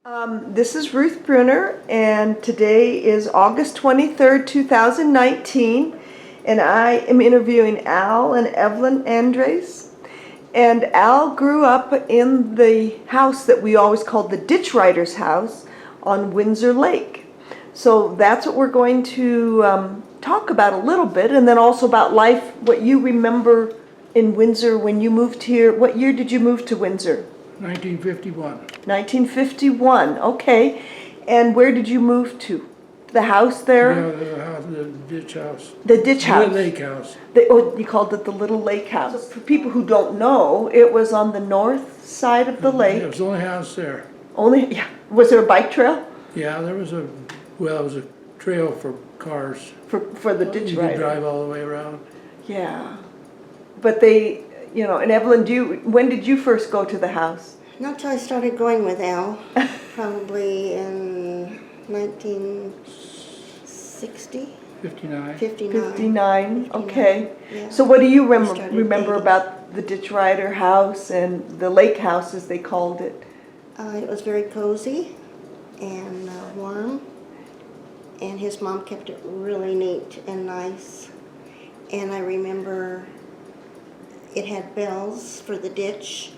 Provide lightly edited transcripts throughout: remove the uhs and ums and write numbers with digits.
This is Ruth Bruner, and today is August 23rd, 2019, and I am interviewing Al and Evelyn Andres. And Al grew up in the house that we always called the Ditch Rider's house on Windsor Lake. So that's what we're going to talk about a little bit, and then also about life, what you remember in Windsor when you moved here. What year did you move to Windsor? 1951. 1951, okay. And where did you move to? The house there? Yeah, the ditch house. The ditch house? The lake house. You called it the Little Lake House. For people who don't know, it was on the north side of the lake. It was the only house there. Only, yeah. Was there a bike trail? Yeah, there was it was a trail for cars. For the ditch You rider? could drive all the way around. Yeah. But they, and Evelyn, when did you first go to the house? Not till I started going with Al, probably in 1960, 59. 59. 59, okay. Yeah. So what do you started remember dating. about the Ditch Rider house and the lake house, as they called it? It was very cozy and warm, and his mom kept it really neat and nice. And I remember it had bells for the ditch,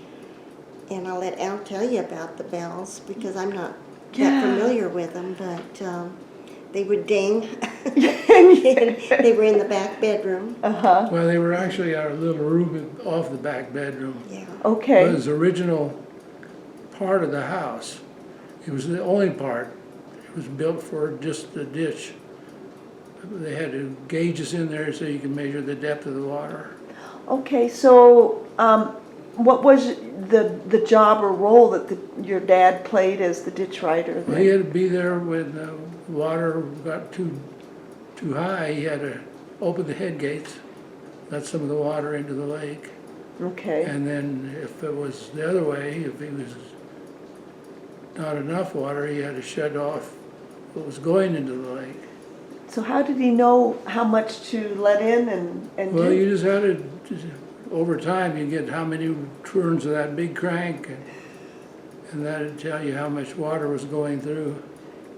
and I'll let Al tell you about the bells because I'm not that familiar with them, but they would ding. And they were in the back bedroom. Uh-huh. Well, they were actually our little room off the back bedroom. Yeah. Okay. It was the original part of the house. It was the only part. It was built for just the ditch. They had gauges in there so you could measure the depth of the water. Okay, so what was the job or role that your dad played as the ditch rider? Well, he had to be there when the water got too high. He had to open the head gates, let some of the water into the lake. Okay. And then if it was the other way, if it was not enough water, he had to shut off what was going into the lake. So how did he know how much to let in and Well, do? you just had to, over time, you get how many turns of that big crank, and that'd tell you how much water was going through.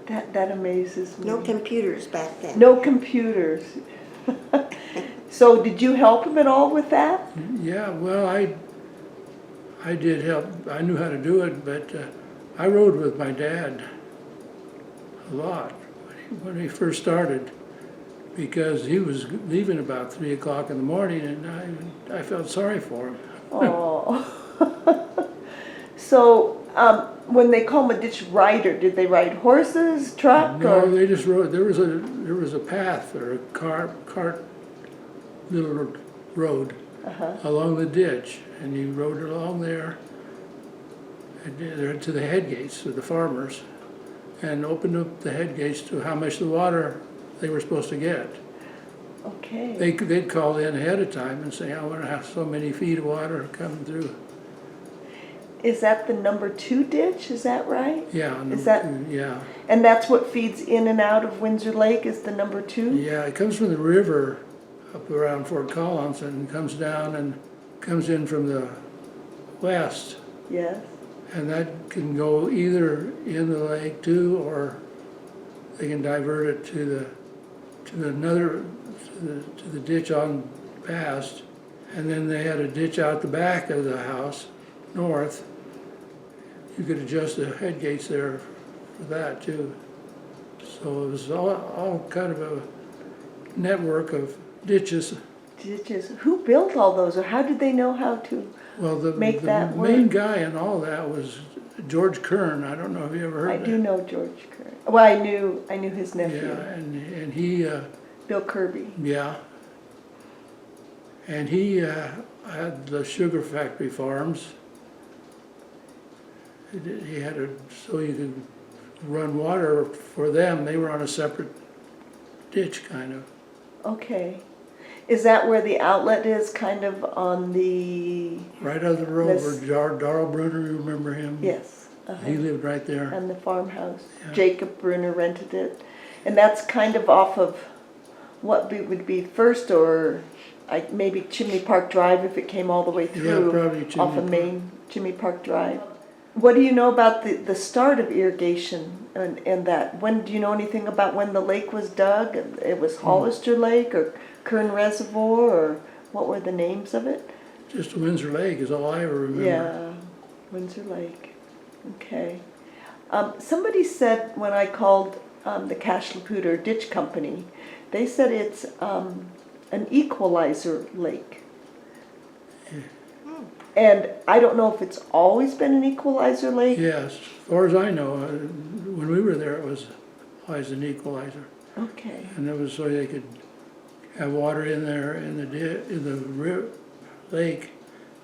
That amazes me. No computers back then. No computers. So did you help him at all with that? Yeah, well, I did help. I knew how to do it, but I rode with my dad a lot when he first started, because he was leaving about 3 o'clock in the morning, and I felt sorry for him. Oh. So when they call him a ditch rider, did they ride horses, truck, No, or? they just rode. There was a path or a cart little road along the ditch, and you rode along there and to the head gates of the farmers, and opened up the head gates to how much the water they were supposed to get. Okay. They'd call in ahead of time and say, I want to have so many feet of water coming through. Is that the number 2 ditch? Is that right? Yeah. Is that? Yeah. And that's what feeds in and out of Windsor Lake, is the number 2? Yeah, it comes from the river up around Fort Collins and comes down and comes in from the west. Yes. And that can go either in the lake too, or they can divert it to the ditch on past. And then they had a ditch out the back of the house, north. You could adjust the head gates there for that too. So it was all kind of a network of ditches. Ditches. Who built all those, or how did they know how to? Well, the Make that main work. guy in all that was George Kern. I don't know if you ever heard I of do that. know George Kern. Well, I knew his nephew, Yeah, and he, Bill Kirby. yeah. And he had the sugar factory farms. He had so you could run water for them. They were on a separate ditch, kind of. Okay. Is that where the outlet is, kind of on the? Right out the road This- where Darrell Bruner, you remember him? Yes. He lived right there. And the farmhouse. Yeah. Jacob Bruner rented it, and that's kind of off of what would be first, or maybe Chimney Park Drive if it came all the way through. Yeah, probably Chimney off of Park. Main Chimney Park Drive. What do you know about the start of irrigation and that? When, do you know anything about when the lake was dug? It was Hollister Lake or Kern Reservoir, or what were the names of it? Just Windsor Lake is all I ever remember. Yeah, Windsor Lake. Okay. Somebody said when I called the Cashlaputer Ditch Company, they said it's an equalizer lake. And I don't know if it's always been an equalizer lake. Yes, as far as I know, when we were there, it was always an equalizer. Okay. And it was so they could have water in there in the lake,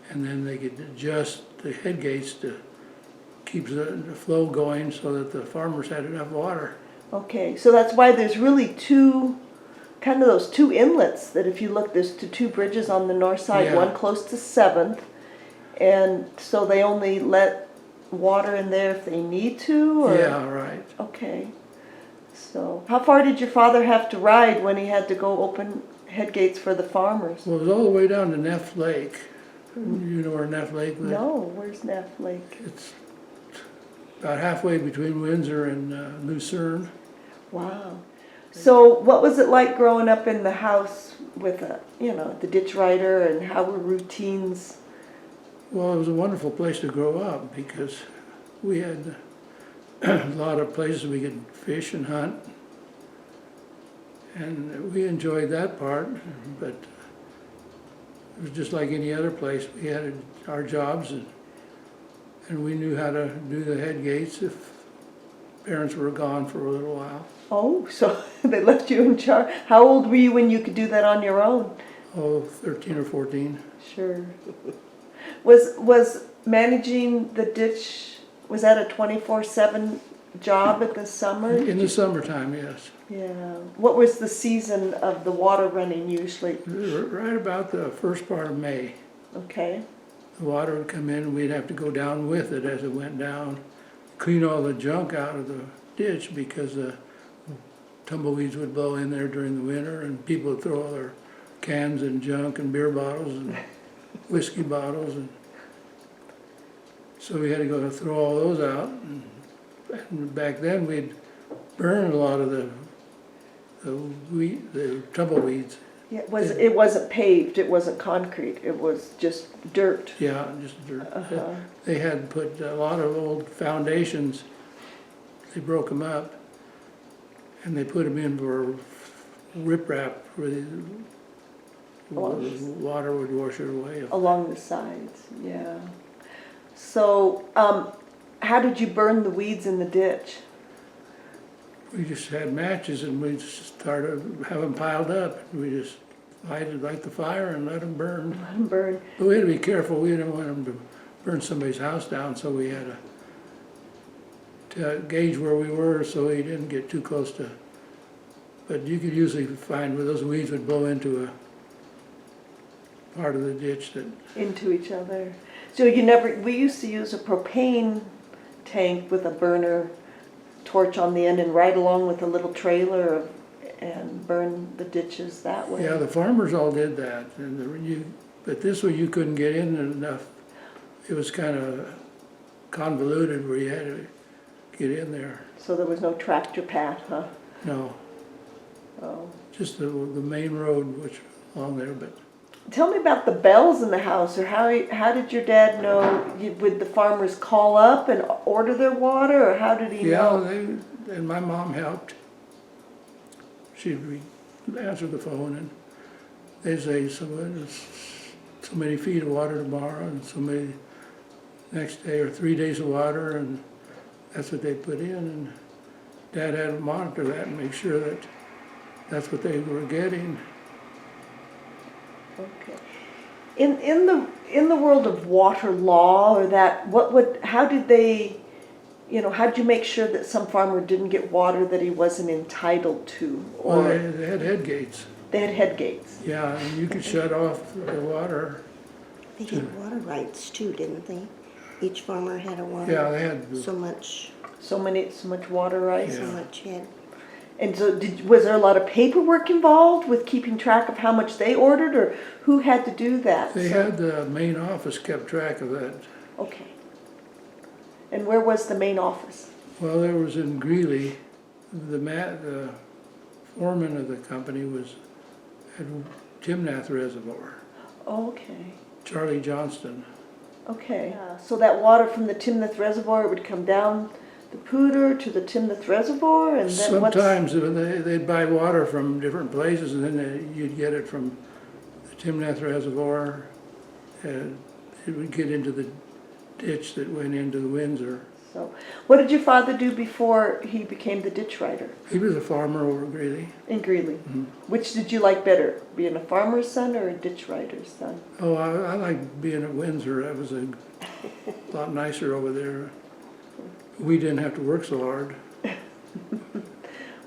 and then they could adjust the head gates to keep the flow going so that the farmers had enough water. Okay, so that's why there's really two, kind of those two inlets that if you look, there's two bridges on the north side, Yeah. one close to 7th. And so they only let water in there if they need to? Or? Yeah, right. Okay. So how far did your father have to ride when he had to go open head gates for the farmers? Well, it was all the way down to Neff Lake. You know where Neff Lake is? No, where's Neff Lake? It's about halfway between Windsor and Lucerne. Wow. So what was it like growing up in the house with the ditch rider, and how were routines? Well, it was a wonderful place to grow up because we had a lot of places we could fish and hunt. And we enjoyed that part, but it was just like any other place. We had our jobs and we knew how to do the head gates if parents were gone for a little while. Oh, so they left you in charge. How old were you when you could do that on your own? Oh, 13 or 14. Sure. Was managing the ditch, was that a 24/7 job in the summer? In the summertime, yes. Yeah. What was the season of the water running usually? Right about the first part of May. Okay. The water would come in and we'd have to go down with it as it went down, clean all the junk out of the ditch because the tumbleweeds would blow in there during the winter and people would throw all their cans and junk and beer bottles and whiskey bottles, and so we had to go throw all those out. And back then we'd burn a lot of the tumbleweeds. Yeah, it wasn't paved, it wasn't concrete, it was just dirt. Yeah, just dirt. Uh-huh. They had put a lot of old foundations. They broke them up and they put them in for riprap where the water would wash it away. Along the sides, yeah. So, how did you burn the weeds in the ditch? We just had matches and we just started have them piled up. We just light the fire and let them burn. Let 'em burn. But we had to be careful. We didn't want them to burn somebody's house down, so we had to gauge where we were so we didn't get too close to. But you could usually find where those weeds would blow into a part of the ditch that. Into each other. So we used to use a propane tank with a burner torch on the end and ride along with a little trailer and burn the ditches that way. Yeah, the farmers all did that, but this way you couldn't get in enough. It was kind of convoluted where you had to get in there. So there was no tractor path, huh? No, Oh. just the main road which along there. But Tell me about the bells in the house, or how did your dad know? Would the farmers call up and order their water, or how did he know? yeah, and my mom helped. She'd answer the phone and they'd say so many feet of water tomorrow and so many next day, or 3 days of water, and that's what they put in. And Dad had to monitor that and make sure that that's what they were getting. Okay. In the world of water law, or that, how did you make sure that some farmer didn't get water that he wasn't entitled to? Or Well, they had head gates. they had head gates. Yeah, and you could shut off the water. They had water rights too, didn't they? Each farmer had a water. Yeah, they had. So much So much water rights. so Yeah. much head. And so was there a lot of paperwork involved with keeping track of how much they ordered, or who had to do that? They had the main office kept track of that. Okay. And where was the main office? Well, there was in Greeley, the foreman of the company was at Timnath Reservoir, Okay. Charlie Johnston. Okay. So that water from the Timnath Reservoir would come down the Poudre to the Timnath Reservoir, and then Sometimes they'd buy water from different places, and then you'd get it from the Timnath Reservoir, and it would get into the ditch that went into the Windsor. So, what did your father do before he became the ditch rider He was a farmer over Greeley. in Greeley? Mhm. Which did you like better, being a farmer's son or a ditch rider's son? Oh, I liked being at Windsor. That was a lot nicer over there. We didn't have to work so hard.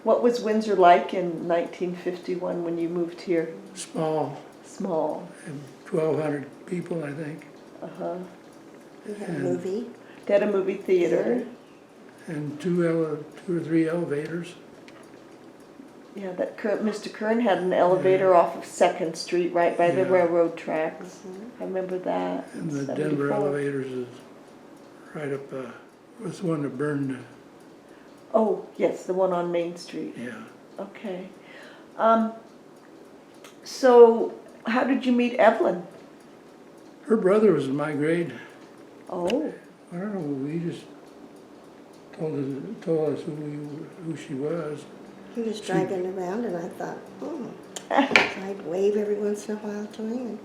What was Windsor like in 1951 when you moved here? Small, Small. and 1,200 people, I think, Uh-huh. We had a And- movie. They had a movie theater. and two or three elevators. Yeah, that Mr. Kern had an elevator off of 2nd Street right by the Yeah. railroad tracks. I remember that. And the 74. Denver elevators is right up, was the one that burned, Oh, yes, the one on Main Street. yeah. Okay. So, how did you meet Evelyn? Her brother was in my grade. Oh, I don't know, he just told us who she was. He was driving around and I thought, oh. So I'd wave every once in a while to him, and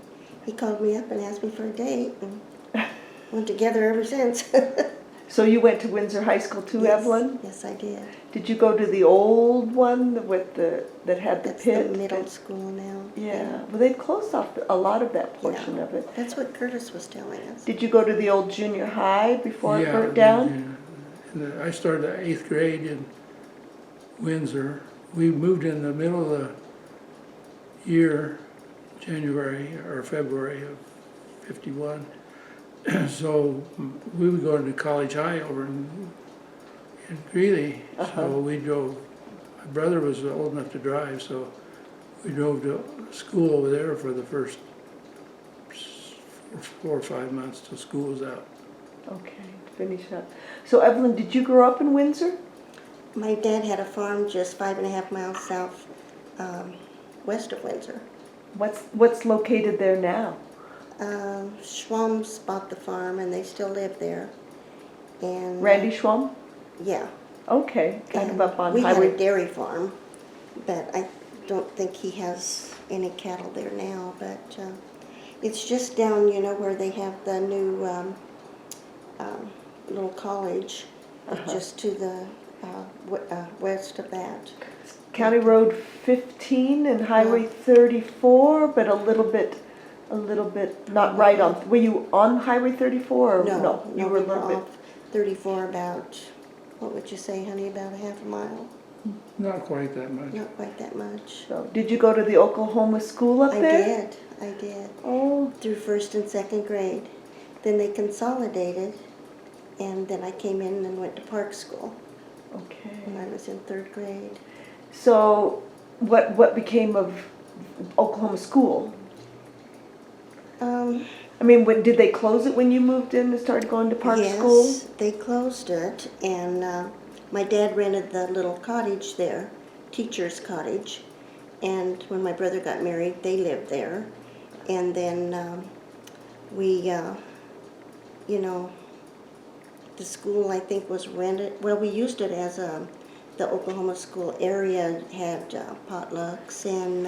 he called me up and asked me for a date, and went together ever since. so you went to Windsor High School too, Yes, Evelyn? Yes, I did. Did you go to the old one with that had the That's pit? the middle school now. Yeah, well, they've closed off a lot of that portion Yeah. of it. That's what Curtis was telling us. Did you go to the old junior high before it Yeah, burnt down? yeah. I started the 8th grade in Windsor. We moved in the middle of the year, January or February of '51. So we were going to College High over in Greeley. Uh-huh. So we drove, my brother was old enough to drive, so we drove to school over there for the first 4 or 5 months till school was out. Okay, finish up. So Evelyn, did you grow up in Windsor? My dad had a farm just 5.5 miles south west of Windsor. What's located there now? Schwam's bought the farm and they still live there. And Randy Schwam? Yeah. Okay, kind And of up on we Highway. had a dairy farm, but I don't think he has any cattle there now. But it's just down, you know, where they have the new little college, just to the west of that. County Road 15 and Highway 34, but a little bit, not right on. Were you on Highway 34 or No, You were a we little bit. off 34 about, what would you say, honey, about a half a mile? Not quite that much. Not quite that much. So, did you go to the Oklahoma school up there? I did. Oh, Through 1st and 2nd grade. Then they consolidated, and then I came in and went to Park School okay. when I was in 3rd grade. So, what became of Oklahoma school? I mean, did they close it when you moved in and started going to Park School? Yes, they closed it, and my dad rented the little cottage there, teacher's cottage, and when my brother got married, they lived there. And then we, you know, the school, I think, was rented. Well, we used it as the Oklahoma school area had potlucks and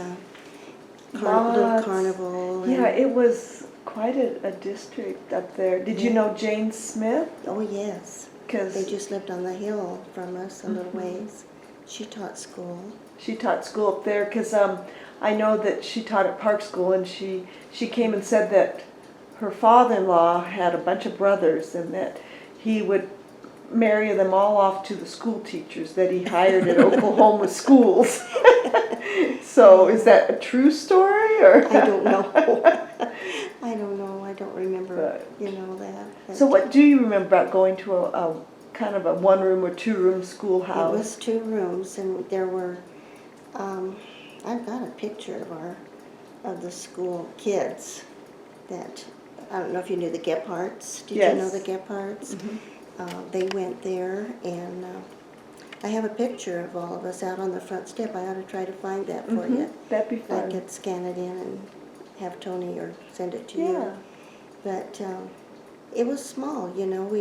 little Lots. carnival. Yeah, and, it was quite a district up there. Did you Yeah. know Jane Smith? oh, yes. They Because just lived on the hill from us a little ways. She taught school. she taught school up there. Because I know that she taught at Park School, and she came and said that her father-in-law had a bunch of brothers, and that he would marry them all off to the school teachers that he hired at Oklahoma schools. So, is that a true story, or? I don't know. I don't know. I don't remember, But- you know, that. But So, what do you remember about going to a kind of a one-room or two-room It schoolhouse? was 2 rooms, and there were, I've got a picture of the school kids that, I don't know if you knew the Gephardts. Did you know Yes. the Gephardts? Mhm. they went there, and I have a picture of all of us out on the front step. I ought to try to find that for you. That'd be I fun. could scan it in and have Tony or send it to you. Yeah. But it was small, you know.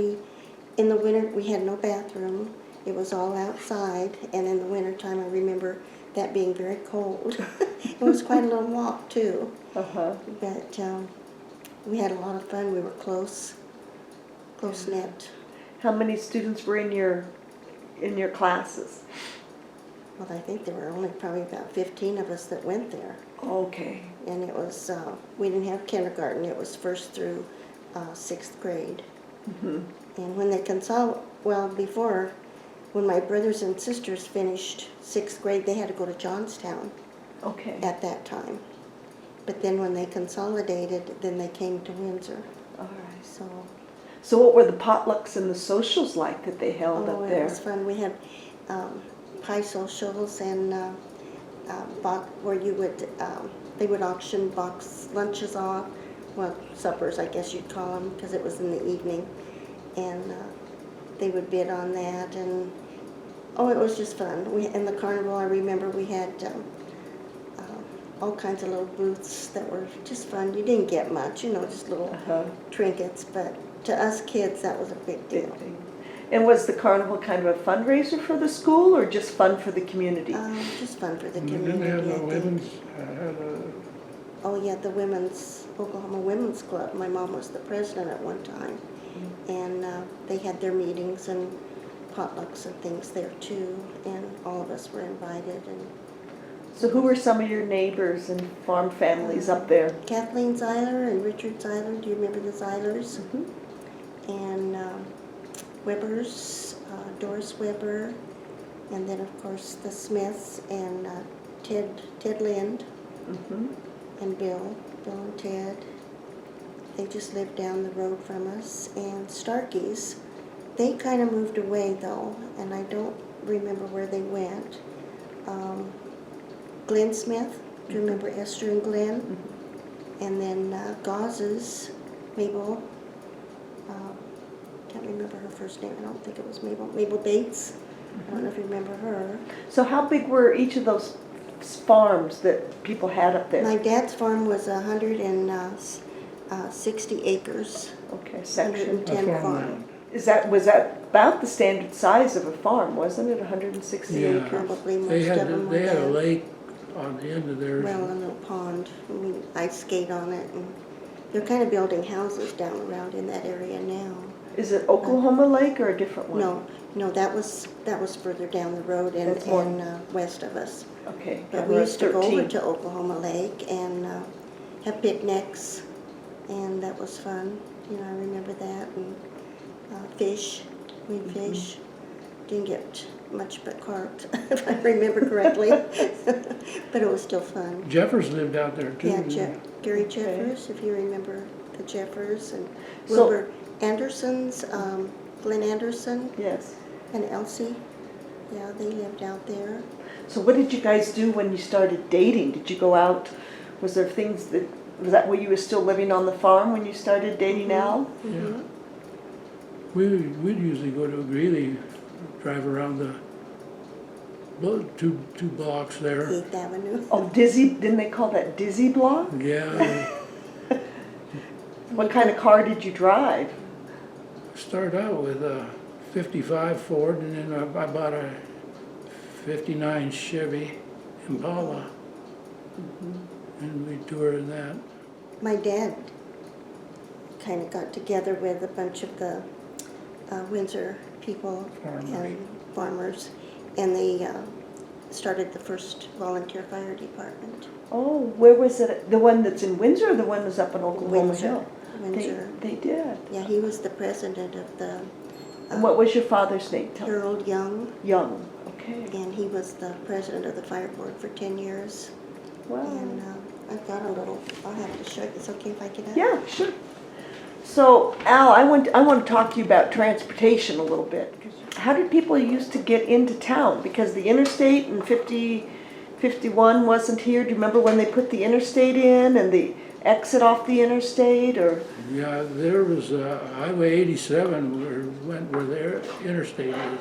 In the winter, we had no bathroom. It was all outside, and in the wintertime, I remember that being very cold. It was quite a long walk, too. Uh-huh. But we had a lot of fun. We were close-knit. How many students were in your classes? Well, I think there were only probably about 15 of us that went there. Okay. And it was, we didn't have kindergarten. It was first through 6th grade. And when they before, when my brothers and sisters finished 6th grade, they had to go to Johnstown Okay. at that time. But then when they consolidated, then they came to Windsor. All right. So, what were the potlucks and the socials like that they held up it there? was fun. We had pie socials and where you would, they would auction box lunches off, well, suppers, I guess you'd call them, because it was in the evening. And they would bid on that, and it was just fun. In the carnival, I remember we had all kinds of little booths that were just fun. You didn't get much, you know, just little trinkets, but to us kids, that was a big deal. And was the carnival kind of a fundraiser for the school, or just fun for the community? Just fun for the Didn't community, they have I the think. women's, Oh, yeah, the Oklahoma Women's Club. My mom was the president at one time. And they had their meetings and potlucks and things there too. And all of us were invited. And So who were some of your neighbors and farm families up there? Kathleen Zeiler and Richard Zeiler. Do you remember the Zeilers? And Webbers, Doris Weber. And then, of course, the Smiths and Ted Lind. And Bill and Ted. They just lived down the road from us. And Starkeys, they kind of moved away though, and I don't remember where they went. Glenn Smith, do you remember Esther and Glenn? And then Gauzes, Mabel, can't remember her first name, I don't think it was Mabel Bates. I don't know if you remember her. So how big were each of those farms that people had up there? My dad's farm was 160 acres, Okay, section. 110 A farm. farmland. Was that about the standard size of a farm, wasn't it? 160 Yeah. acres? Probably most they of had, them were they had a there. lake on the end of theirs. Well, a little pond. We ice skate on it, and they're kind of building houses down around in that area now. Is it Oklahoma Lake or a different one? No, that was further down the road and That's more- west of us. Okay. But yeah, we we're used to go over 13. to Oklahoma Lake and have picnics, and that was fun. You know, I remember that, and fish. We fish. Didn't get much but carp, if I remember correctly. But it was still fun. Jeffers lived out there too. Yeah, Gary Jeffers, if you remember the Jeffers, and So- Wilbur Anderson's, Glenn Anderson Yes. and Elsie. Yeah, they lived out there. So what did you guys do when you started dating? Did you go out? Was there things was that when you were still living on the farm when you started dating Al? Yeah. We'd usually go to Greeley, drive around the two blocks there. 8th Avenue. Oh, didn't they call that Dizzy Block? Yeah, What kind of car did you drive? started out with a 55 Ford, and then I bought a 59 Chevy Impala, and we toured in that. My dad kind of got together with a bunch of the Windsor people and farmers, and they started the first volunteer fire department. Oh, where was it? The one that's in Windsor or the one that's up in Oklahoma Windsor. Hill? Windsor. They did. Yeah, he was the president of the And what was your father's name? Tell me. Harold Young, Young. Okay. and he was the president of the fire board for 10 years. Wow. And I've got a little, I'll have to show you. It's okay if I get up? Yeah, sure. So, Al, I want to talk to you about transportation a little bit. How did people used to get into town? Because the interstate in 51 wasn't here. Do you remember when they put the interstate in and the exit off the interstate, or? Yeah, there was Highway 87 where their interstate is.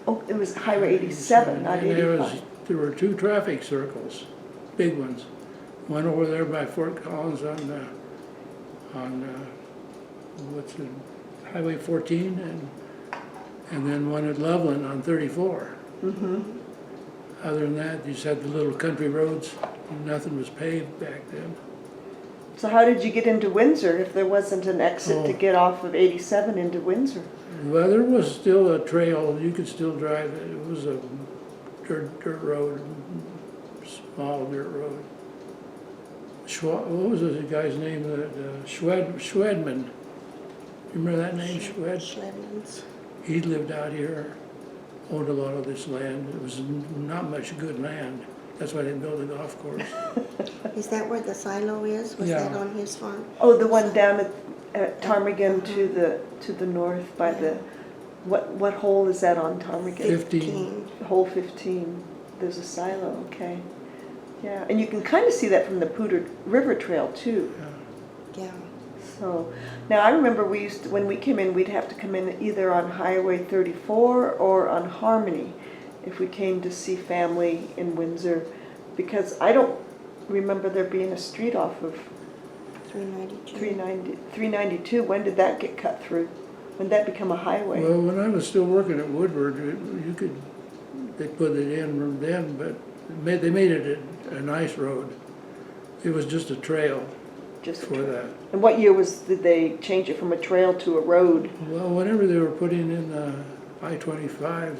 Oh, it was Highway 87, not And 85. there were two traffic circles, big ones. One over there by Fort Collins on what's it, Highway 14, and then one at Loveland on 34. Other than that, you just had the little country roads. Nothing was paved back then. So how did you get into Windsor if there wasn't an exit to Oh. get off of 87 into Windsor? Well, there was still a trail. You could still drive it. It was a dirt road, small dirt road. What was the guy's name? Schwedman. You remember that name, Schwed? Schledmans. He lived out here, owned a lot of this land. It was not much good land. That's why they didn't build a golf course. Is that where the silo is? Was Yeah. that on his farm? Oh, the one down at Ptarmigan to the north by the, what hole is that on Ptarmigan? 15. Hole 15. There's a silo, okay. Yeah, and you can kind of see that from the Poudre River Trail too. Yeah. So, now I remember when we came in, we'd have to come in either on Highway 34 or on Harmony if we came to see family in Windsor, because I don't remember there being a street off of 392. 392. When did that get cut through? When did that become a highway? Well, when I was still working at Woodward, they put it in then, but they made it a nice road. It was just a trail Just a for trail. that. And what year did they change it from a trail to a road? Well, whenever they were putting in I-25,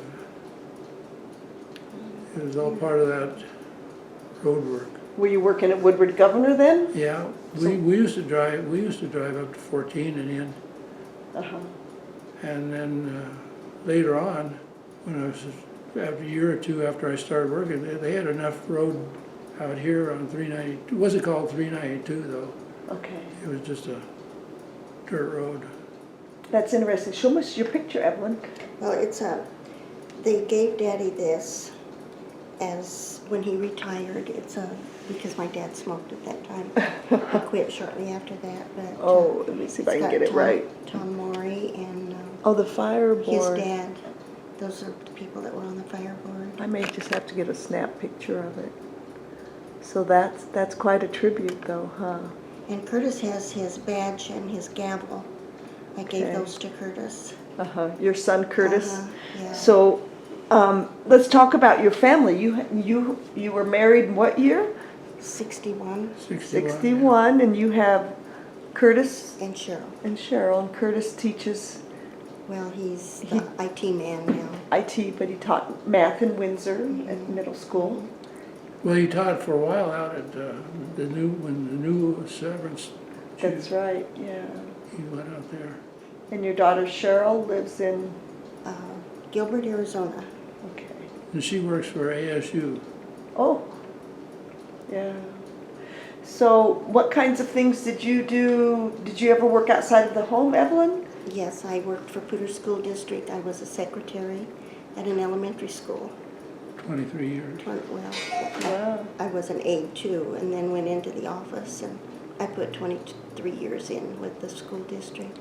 it was all part of that road work. Were you working at Woodward Governor then? Yeah, we used to drive up to 14 and in, Uh-huh. and then later on, when I was after a year or two after I started working, they had enough road out here on 392. It wasn't called 392 though. Okay. It was just a dirt road. That's interesting. Show us your picture, Evelyn. Well, they gave Daddy this as when he retired. Because my dad smoked at that time. He quit shortly after that, but. Oh, let me see if I it's can got get it right. Tom Maury and Oh, the fireboard. his dad. Those are the people that were on the fireboard. I may just have to get a snap picture of it. So that's quite a tribute though, huh? And Curtis has his badge and his gavel. I gave Okay. those to Curtis. Uh-huh. Your son Curtis. Yeah. So let's talk about your family. You were married in what year? 61 61, and you have Curtis and Cheryl. and Cheryl, and Curtis teaches Well, he's the IT man now. IT, but he taught math in Windsor at middle school. Well, he taught for a while out at when the new Severance. That's right, yeah. He went out there. And your daughter Cheryl lives in, Gilbert, Arizona. okay. And she works for ASU. Oh, yeah. So what kinds of things did you do? Did you ever work outside of the home, Evelyn? Yes, I worked for Poudre School District. I was a secretary at an elementary school. 23 years. Wow. I was an aide too, and then went into the office, and I put 23 years in with the school district.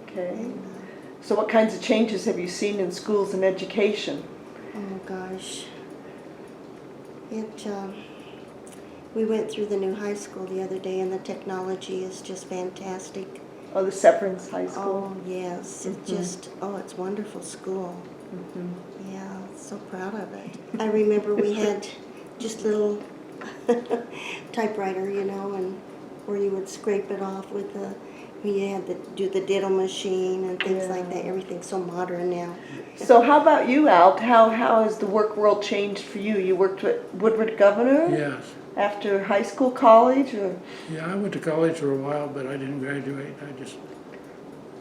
Okay. And, So what kinds of changes have you seen in schools and education? oh gosh, we went through the new high school the other day, and the technology is just fantastic. Oh, the Severance High School. Oh yes, it's it's wonderful school. Yeah, so proud of it. I remember we had just little typewriter, and where you would scrape it off with you had to do the diddle machine and things like that. Everything's so modern now. So how about you, Al? How has the work world changed for you? You worked at Woodward Governor Yes. after high school, college, or? Yeah, I went to college for a while, but I didn't graduate. I just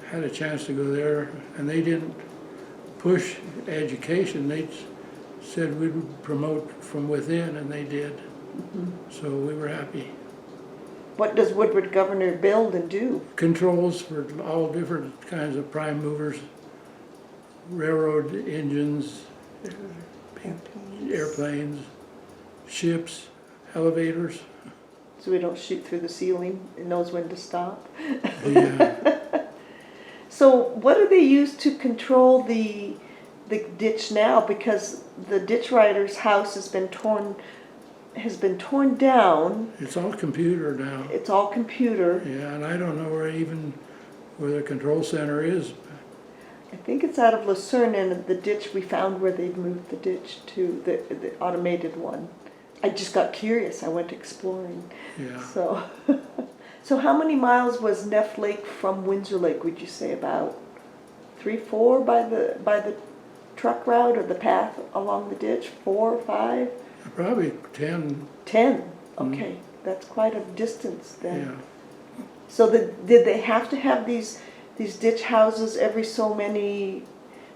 had a chance to go there, and they didn't push education. They said we would promote from within, and they did. So we were happy. What does Woodward Governor build and do? Controls for all different kinds of prime movers, railroad engines, airplanes, ships, elevators. so we don't shoot through the ceiling. It knows when to stop. Yeah, So what do they use to control the ditch now? Because the ditch rider's house has been torn down. it's all computer now. It's all computer. Yeah, and I don't know where the control center is. I think it's out of Lucerne, and the ditch we found where they've moved the ditch to, the automated one. I just got curious. I went exploring. Yeah, So, so how many miles was Neff Lake from Windsor Lake? Would you say about 3, 4 by the truck route or the path along the ditch? 4 or 5? probably 10. 10. Okay, that's quite a distance then. Yeah. So did they have to have these ditch houses every so many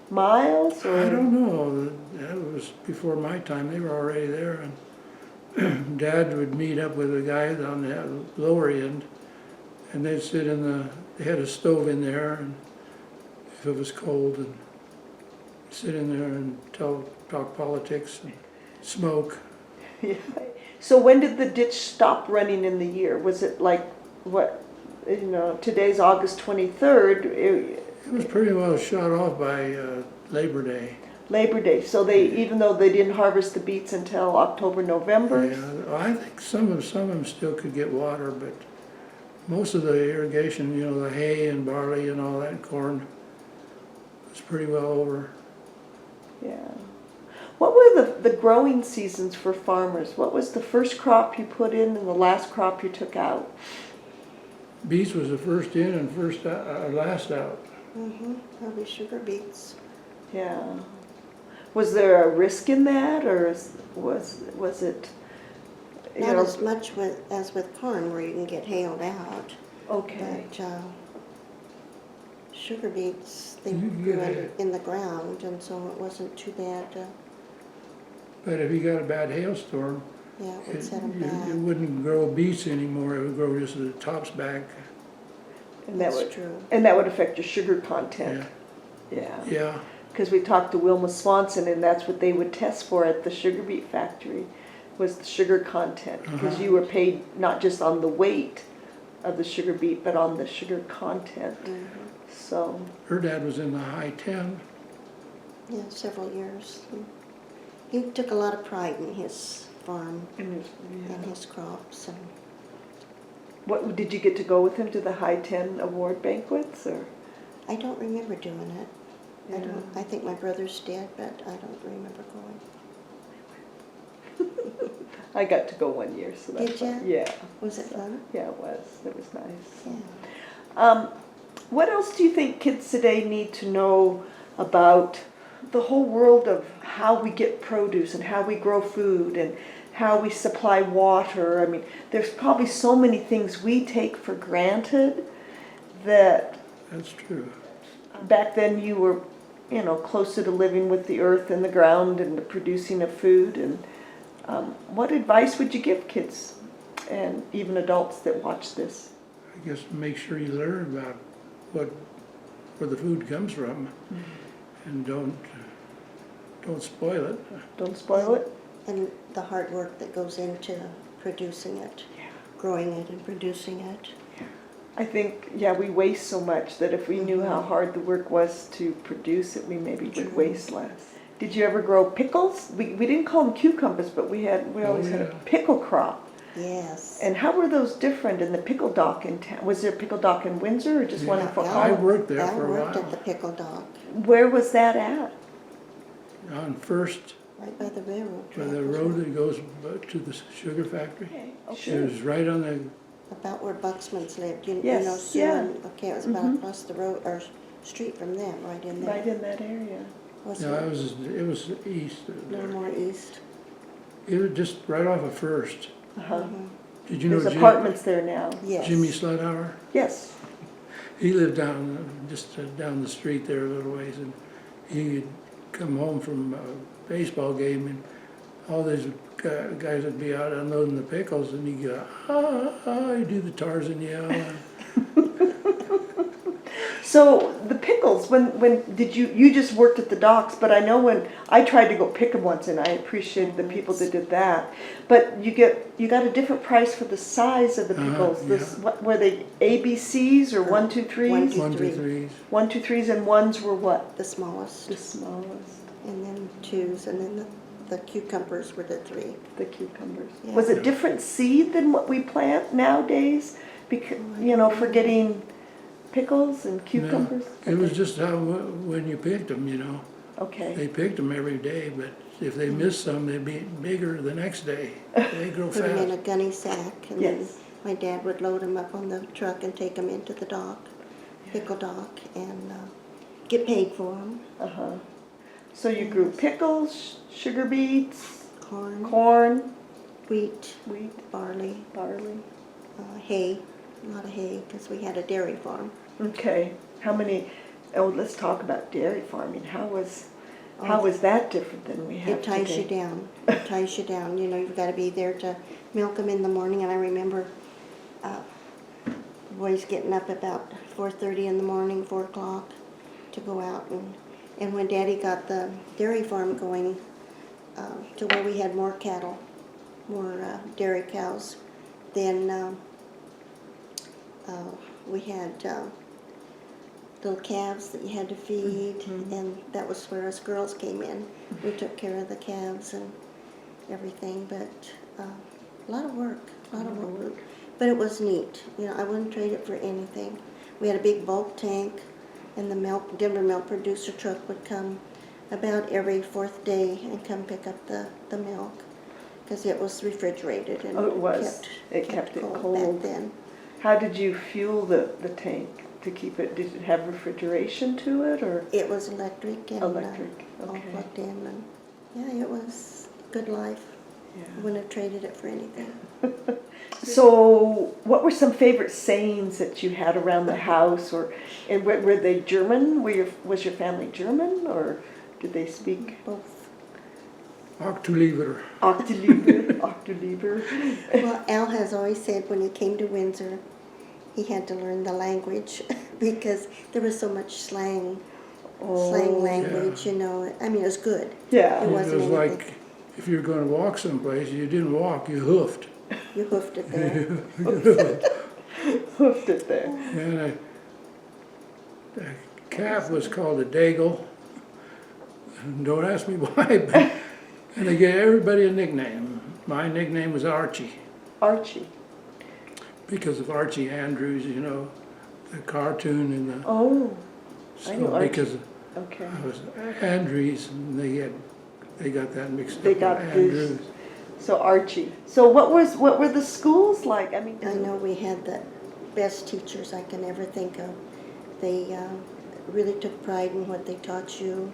miles? Or? I don't know. That was before my time. They were already there, and Dad would meet up with the guys on the lower end, and they'd sit they had a stove in there, and if it was cold, and sit in there and talk politics and smoke. Yeah. So when did the ditch stop running in the year? Was it like what? Today's August 23rd. It was pretty well shut off by Labor Day. Labor Day. So even though they didn't harvest the beets until October, November. Yeah, I think some of them still could get water, but most of the irrigation, the hay and barley and all that corn, was pretty well over. Yeah. What were the growing seasons for farmers? What was the first crop you put in and the last crop you took out? Beets was the first in and last out. Probably sugar beets. Yeah. Was there a risk in that, or was it? Not as much as with corn, where you can get hailed out. Okay. But sugar beets, they grew in the ground, and so it wasn't too bad. But if you got a bad hailstorm, Yeah, it would set them it back. wouldn't grow beets anymore. It would grow just the tops back. And That's true. And that would affect your sugar content. Yeah. Yeah. Because we talked to Wilma Swanson, and that's what they would test for at the sugar beet factory, was the sugar content. Because you were paid not just on the weight of the sugar beet, but on the sugar content. So. Her dad was in the high 10. Yeah, several years. He took a lot of pride in his farm and his crops. And What did you get to go with him to the High 10 award banquets, or? I don't remember doing it. Yeah. I think my brothers did, but I don't remember going. I got to go one year, so that's Did you? fun. Yeah. Was it fun? Yeah, it was. It was nice. Yeah. What else do you think kids today need to know about the whole world of how we get produce and how we grow food and how we supply water? I mean, there's probably so many things we take for granted that That's true. back then you were, closer to living with the earth and the ground and the producing of food. And what advice would you give kids and even adults that watch this? I guess make sure you learn about where the food comes from, and don't spoil it. Don't spoil it. And the hard work that goes into producing it, growing it and producing it. I think, we waste so much that if we knew how hard the work was to produce it, we maybe would waste less. Did you ever grow pickles? We didn't call them cucumbers, but we always had a pickle crop. Yes. And how were those different in the pickle dock in town? Was there a pickle dock in Windsor or just one in Fort I Collins? worked there I for a worked while. at the pickle dock, Where was that at? On First, right by the railroad by track. the road that goes to the sugar factory. Okay. It was right on the, About where Buxman's lived. You Yes, know, Sue yeah. and, okay, it was about across the road, or street from them, right in there. Right in that area. Wasn't no, it? it was east. No more east. It was just right off of First. Uh-huh. Did you know There's apartments there now. Yes. Jimmy Sledauer? Yes. He lived just down the street there a little ways, and he'd come home from a baseball game, and all these guys would be out unloading the pickles, and he'd go, he'd do the Tarzan yell. So the pickles, when did you just worked at the docks, but I know when I tried to go pick them once and I appreciated the people that did that. But you got a different price for the size of the pickles. This, yeah. what were they, ABCs or 1, 2, 3s? 1, 2, 1, 2, 3. 3s. 1, 2, 3s and ones were what? The smallest. The smallest. And then 2s, and then the cucumbers were the 3. The cucumbers. Yeah. Was it different seed than what we plant nowadays? Because, for getting pickles and cucumbers? No, it was just how, when you picked them, Okay. They picked them every day, but if they missed some, they'd be bigger the next day. They grow Put them in a fast. gunny sack, and Yes. then my dad would load them up on the truck and take them into the dock, pickle dock, and get paid for them. Uh-huh. So you grew pickles, sugar beets, Corn, corn, wheat, wheat, barley, barley. hay, a lot of hay, because we had a dairy farm. Okay. Let's talk about dairy farming. How was that different than we have It ties today? you down. It ties you down. You've got to be there to milk them in the morning. And I remember the boys getting up about 4:30 in the morning, 4 o'clock, to go out. And when Daddy got the dairy farm going to where we had more cattle, more dairy cows, then we had little calves that you had to feed, and that was where us girls came in. We took care of the calves and everything, but a lot of work, But it was neat. I wouldn't trade it for anything. We had a big bulk tank, and the Denver milk producer truck would come about every 4th day and come pick up the milk, because it was refrigerated and Oh, it was. It kept it cold. back then. How did you fuel the tank to keep it? Did it have refrigeration to it or? It was electric and Electric, all okay. plugged in, and yeah, it was a good life. I Yeah. wouldn't have traded it for anything. So, what were some favorite sayings that you had around the house, and were they German? Was your family German, or did they speak Both. Octolieber. Octolieber? Octolieber. Well, Al has always said when he came to Windsor, he had to learn the language because there was so much slang language, I mean, it was good. Yeah. It It wasn't was anything. like, if you were going to walk someplace, you didn't walk, you hoofed. You hoofed it there. Hoofed it there. And a calf was called a daigle. Don't ask me why, but, and they gave everybody a nickname. My nickname was Archie, Archie. because of Archie Andrews, the cartoon and the. Oh, I know Archie. Because okay. I was Andrews, and they got that mixed up. They got with this. Andrews. So Archie. So what were the schools like? I mean, I know we had the best teachers I can ever think of. They really took pride in what they taught you,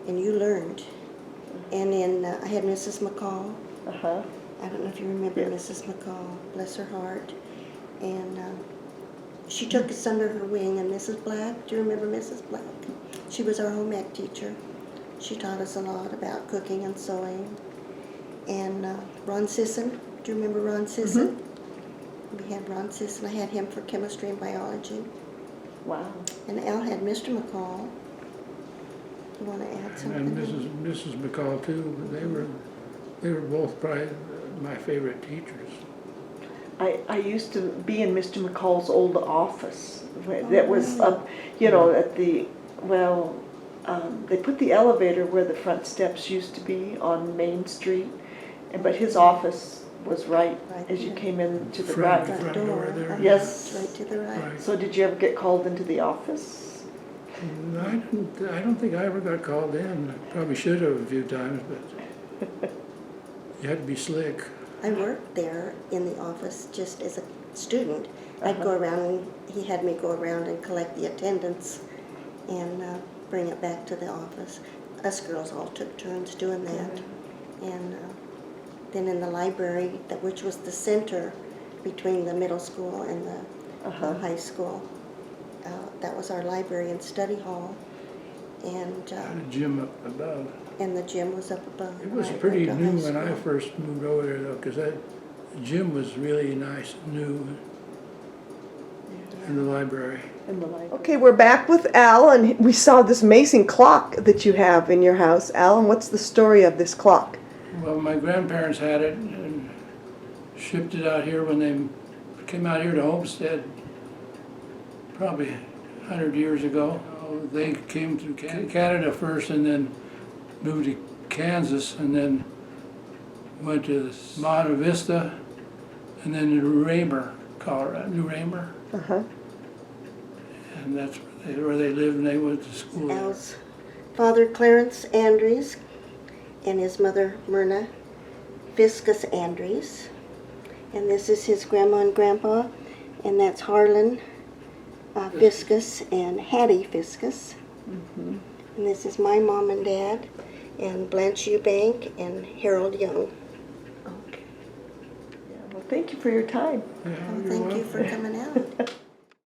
and you learned. And then I had Mrs. McCall. Uh-huh. I don't know if you remember Yeah. Mrs. McCall, bless her heart. And she took us under her wing. And Mrs. Black, do you remember Mrs. Black? She was our home ec teacher. She taught us a lot about cooking and sewing. And Ron Sisson, do you remember Ron Sisson? We had Ron Sisson. I had him for chemistry and biology. Wow. And Al had Mr. McCall. You want to add something? And Mrs. McCall too, but they were both probably my favorite teachers. I used to be in Mr. McCall's old office that was up, at the, they put the elevator where the front steps used to be on Main Street, but his office was right as you came in to the Front right. door there. Yes. Right to the right. Right. So did you ever get called into the office? I don't think I ever got called in. I probably should have a few times, but you had to be slick. I worked there in the office just as a student. I'd go around, and he had me go around and collect the attendance and bring it back to the office. Us girls all took turns doing that. And then in the library, which was the center between the middle school and the high school, that was our library and study hall. And Had a gym up above. the gym was up above. It was right pretty at the new high when I school. first moved over there though, because that gym was really nice, new. in the library. Okay, we're back with Al, and we saw this amazing clock that you have in your house. Al, and what's the story of this clock? Well, my grandparents had it and shipped it out here when they came out here to Homestead, probably 100 years ago. They came to Canada first and then moved to Kansas and then went to Monte Vista and then to Raymer, Colorado, New Raymer. Uh-huh. And that's where they lived and they went to school there. Al's father, Clarence Andres, and his mother, Myrna Fiscus Andres. And this is his grandma and grandpa, and that's Harlan Fiscus and Hattie Fiscus. And this is my mom and dad, and Blanche Eubank and Harold Young. Okay. Yeah, well, thank you for your time. Yeah, Well, you're thank you welcome. for coming out.